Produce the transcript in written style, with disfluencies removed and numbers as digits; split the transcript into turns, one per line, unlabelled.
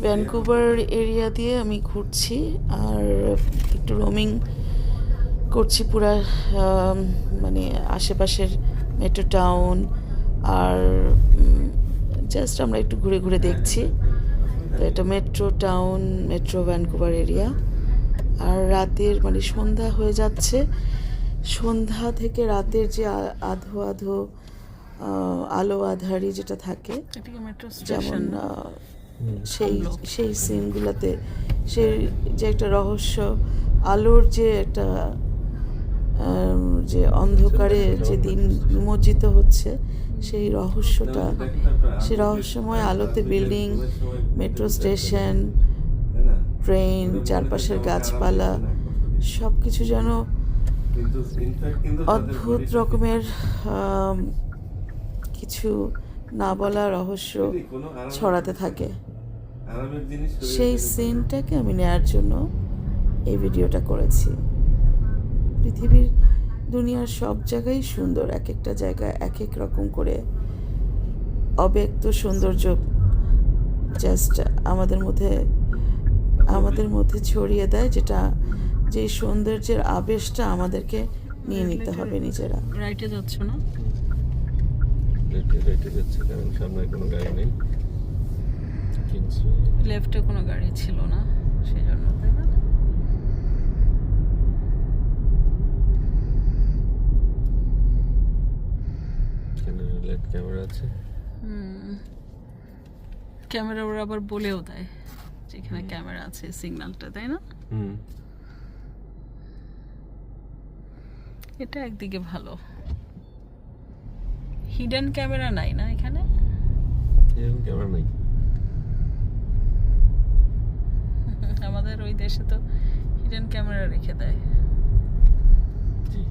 Vancouver area দিয়ে আমি ঘুরছি আর একটু রোমিং করছি পুরা মানে আশেপাশের মেট্রো টাউন আর জাস্ট আমরা একটু ঘুরে ঘুরে দেখছি। তো এটা metro town, metro Vancouver area. আর রাতের মানে সন্ধ্যা হয়ে যাচ্ছে, সন্ধ্যা থেকে রাতের যে আধো আধো আলো আধারি যেটা থাকে, যেমন সেই সেই সিনগুলোতে সেই যে একটা রহস্য, আলোর যে একটা যে অন্ধকারে যে দিন নিমজ্জিত হচ্ছে, সেই রহস্যটা, সেই রহস্যময় আলোতে বিল্ডিং, মেট্রো স্টেশন, ট্রেন, চারপাশের গাছপালা সব কিছু যেন অদ্ভুত রকমের কিছু না বলা রহস্য ছড়াতে থাকে। সেই সিনটাকে আমি নেয়ার জন্য এই ভিডিওটা করেছি। পৃথিবীর দুনিয়ার সব জায়গায় সুন্দর, এক একটা জায়গায় এক এক রকম করে অব্যক্ত সৌন্দর্য জাস্ট আমাদের মধ্যে ছড়িয়ে দেয়, যেটা যে সৌন্দর্যের আবেশটা আমাদেরকে নিয়ে নিতে হবে নিজেরা।
রাইটে যাচ্ছ না?
রাইটে যাচ্ছে কারণ সামনে কোনো গাড়ি নেই।
লেফটে কোনো গাড়ি ছিল না, সেই জন্য। তাই না?
এখানে লাইট ক্যামেরা আছে।
ক্যামেরা ওরা আবার বলেও দেয় যেখানে ক্যামেরা আছে সিগন্যালটা, তাই না? এটা একদিকে ভালো, হিডেন ক্যামেরা নাই না এখানে।
এরকম ক্যামেরা নাই
আমাদের ওই দেশে তো হিডেন ক্যামেরা রেখে দেয়।
জি।